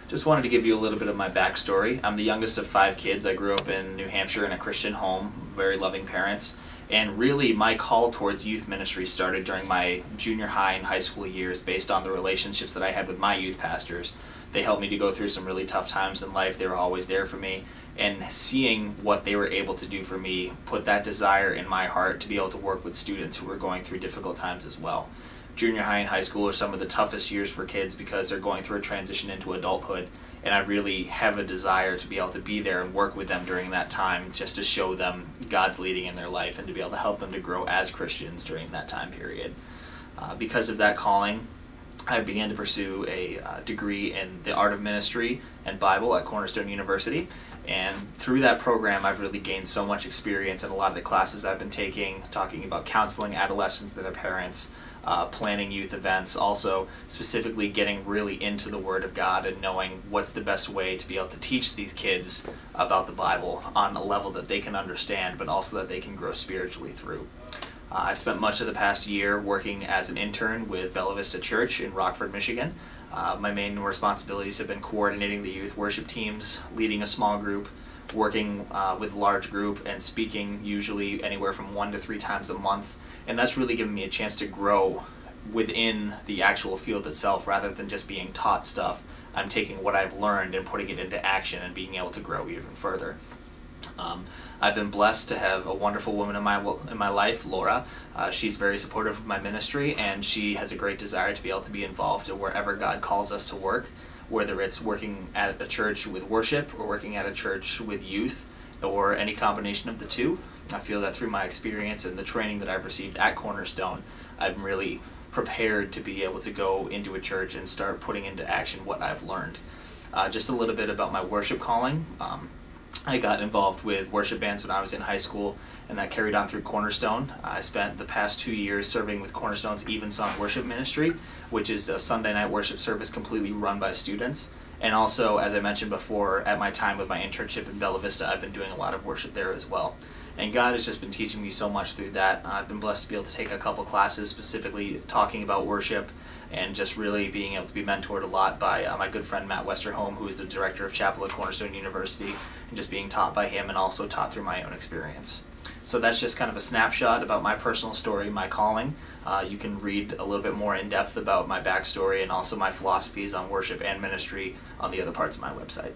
Just wanted to give you a little bit of my backstory. I'm the youngest of 5 kids. I grew up in New Hampshire in a Christian home, very loving parents. And really, my call towards youth ministry started during my junior high and high school years based on the relationships that I had with my youth pastors. They helped me to go through some really tough times in life. They were always there for me. And seeing what they were able to do for me put that desire in my heart to be able to work with students who were going through difficult times as well. Junior high and high school are some of the toughest years for kids because they're going through a transition into adulthood, and I really have a desire to be able to be there and work with them during that time just to show them God's leading in their life and to be able to help them to grow as Christians during that time period. Because of that calling, I began to pursue a degree in the art of ministry and Bible at Cornerstone University. And through that program, I've really gained so much experience in a lot of the classes I've been taking, talking about counseling adolescents and their parents, planning youth events, also specifically getting really into the Word of God and knowing what's the best way to be able to teach these kids about the Bible on a level that they can understand, but also that they can grow spiritually through. I've spent much of the past year working as an intern with Bella Vista Church in Rockford, Michigan. My main responsibilities have been coordinating the youth worship teams, leading a small group, working with a large group, and speaking usually anywhere from 1 to 3 times a month. And that's really given me a chance to grow within the actual field itself rather than just being taught stuff. I'm taking what I've learned and putting it into action and being able to grow even further. I've been blessed to have a wonderful woman in my life, Laura. She's very supportive of my ministry, and she has a great desire to be able to be involved in wherever God calls us to work, whether it's working at a church with worship or working at a church with youth or any combination of the two. I feel that through my experience and the training that I've received at Cornerstone, I'm really prepared to be able to go into a church and start putting into action what I've learned. Just a little bit about my worship calling. I got involved with worship bands when I was in high school, and that carried on through Cornerstone. I spent the past 2 years serving with Cornerstone's Evensong Worship Ministry, which is a Sunday night worship service completely run by students. And also, as I mentioned before, at my time with my internship in Bella Vista, I've been doing a lot of worship there as well. And God has just been teaching me so much through that. I've been blessed to be able to take a couple classes specifically talking about worship and just really being able to be mentored a lot by my good friend Matt Westerholm, who is the director of chapel at Cornerstone University, and just being taught by him and also taught through my own experience. So that's just kind of a snapshot about my personal story, my calling. You can read a little bit more in depth about my backstory and also my philosophies on worship and ministry on the other parts of my website.